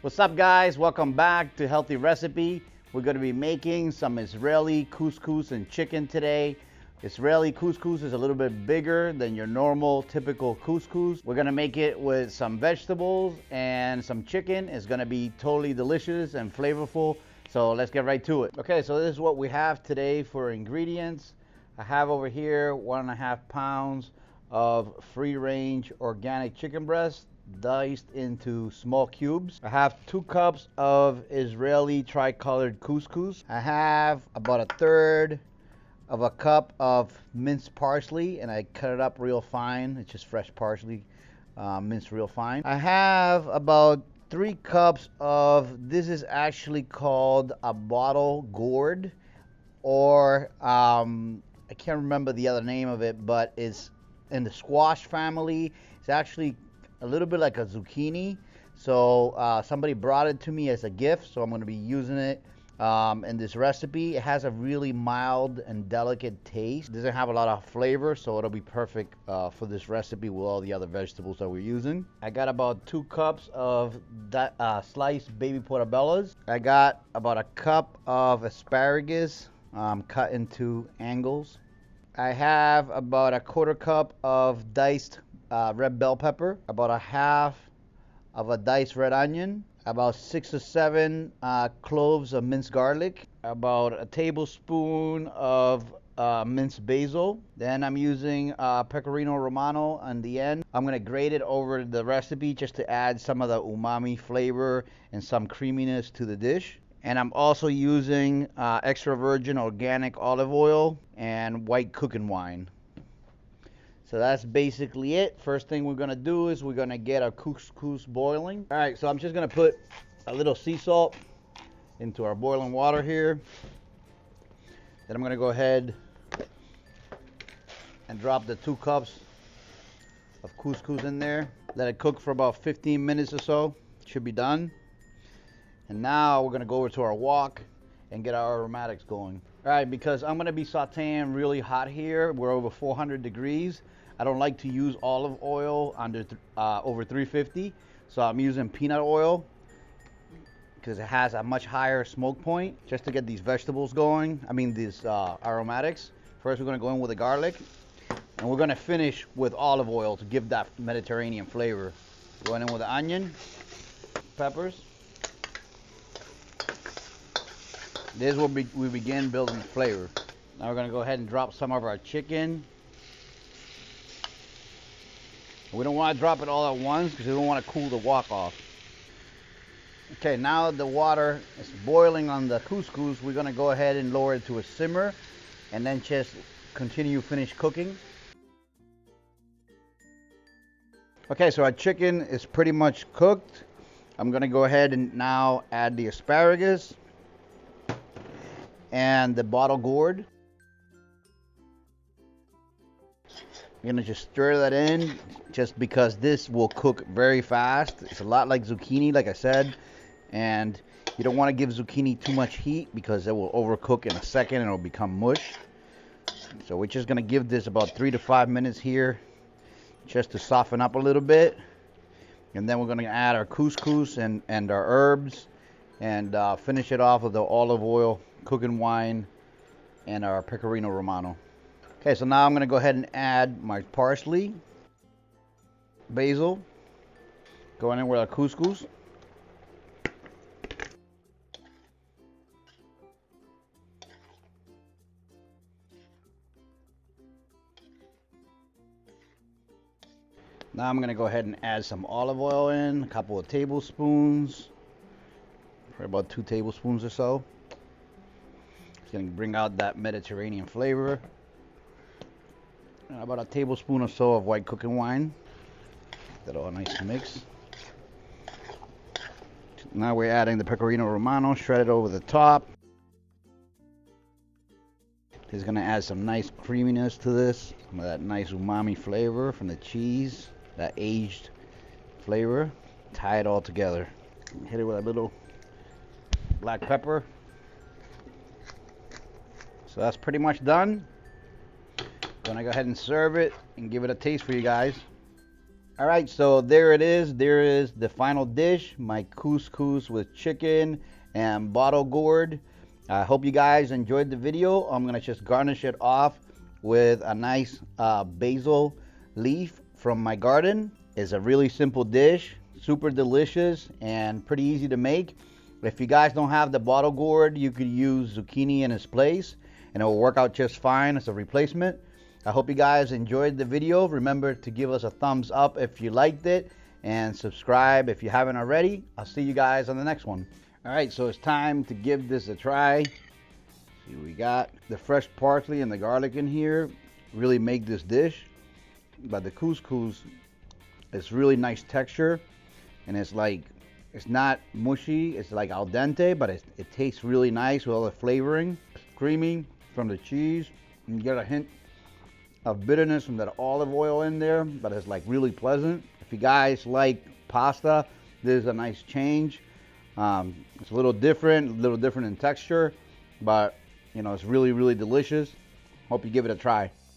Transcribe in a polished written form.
What's up, guys? Welcome back to Healthy Recipe. We're going to be making some Israeli couscous and chicken today. Israeli couscous is a little bit bigger than your normal typical couscous. We're going to make it with some vegetables and some chicken. It's going to be totally delicious and flavorful. So let's get right to it. Okay, so this is what we have today for ingredients. I have over here 1.5 pounds of free-range organic chicken breast, diced into small cubes. I have 2 cups of Israeli tricolored couscous. I have about 1/3 of a cup of minced parsley, and I cut it up real fine. It's just fresh parsley, minced real fine. I have about 3 cups of, this is actually called a bottle gourd, or I can't remember the other name of it, but it's in the squash family. It's actually a little bit like a zucchini. So somebody brought it to me as a gift, so I'm going to be using it in this recipe. It has a really mild and delicate taste. It doesn't have a lot of flavor, so it'll be perfect for this recipe with all the other vegetables that we're using. I got about 2 cups of sliced baby portobellos. I got about 1 cup of asparagus cut into angles. I have about 1/4 cup of diced red bell pepper, about 1/2 of a diced red onion, about 6 or 7 cloves of minced garlic, about a tablespoon of minced basil. Then I'm using pecorino romano on the end. I'm going to grate it over the recipe just to add some of the umami flavor and some creaminess to the dish. And I'm also using extra virgin organic olive oil and white cooking wine. So that's basically it. First thing we're gonna do is we're gonna get our couscous boiling. All right, so I'm just gonna put a little sea salt into our boiling water here. Then I'm gonna go ahead and drop the 2 cups of couscous in there. Let it cook for about 15 minutes or so. It should be done. And now we're gonna go over to our wok and get our aromatics going. All right, because I'm gonna be sauteing really hot here. We're over 400 degrees. I don't like to use olive oil under over 350, so I'm using peanut oil because it has a much higher smoke point, just to get these vegetables going. I mean these aromatics. First we're gonna go in with the garlic, and we're gonna finish with olive oil to give that Mediterranean flavor. Going in with the onion, peppers. This is where we begin building the flavor. Now we're gonna go ahead and drop some of our chicken. We don't want to drop it all at once because we don't want to cool the wok off. Okay, now the water is boiling on the couscous. We're gonna go ahead and lower it to a simmer and then just finish cooking. Okay, so our chicken is pretty much cooked. I'm gonna go ahead and now add the asparagus and the bottle gourd. I'm gonna just stir that in just because this will cook very fast. It's a lot like zucchini, like I said, and you don't want to give zucchini too much heat because it will overcook in a second and it'll become mush. So we're just gonna give this about 3 to 5 minutes here just to soften up a little bit, and then we're gonna add our couscous and our herbs and finish it off with the olive oil, cooking wine, and our pecorino romano. Okay, so now I'm gonna go ahead and add my parsley, basil, going in with our couscous. Now I'm gonna go ahead and add some olive oil in, a couple of tablespoons, for about 2 tablespoons or so. It's gonna bring out that Mediterranean flavor. And about a tablespoon or so of white cooking wine. That all nice mix. Now we're adding the pecorino romano shredded over the top. It's gonna add some nice creaminess to this, some of that nice umami flavor from the cheese, that aged flavor. Tie it all together. Hit it with a little black pepper. So that's pretty much done. Gonna go ahead and serve it and give it a taste for you guys. All right, so there it is. There is the final dish, my couscous with chicken and bottle gourd. I hope you guys enjoyed the video. I'm gonna just garnish it off with a nice basil leaf from my garden. It's a really simple dish, super delicious and pretty easy to make. If you guys don't have the bottle gourd, you could use zucchini in its place and it will work out just fine as a replacement. I hope you guys enjoyed the video. Remember to give us a thumbs up if you liked it and subscribe if you haven't already. I'll see you guys on the next one. All right, so it's time to give this a try. See, we got the fresh parsley and the garlic in here. Really make this dish. But the couscous, it's really nice texture, and it's like, it's not mushy. It's like al dente, but it tastes really nice with all the flavoring. It's creamy from the cheese. You get a hint of bitterness from that olive oil in there, but it's like really pleasant. If you guys like pasta, this is a nice change. It's a little different in texture, but you know, it's really, really delicious. Hope you give it a try.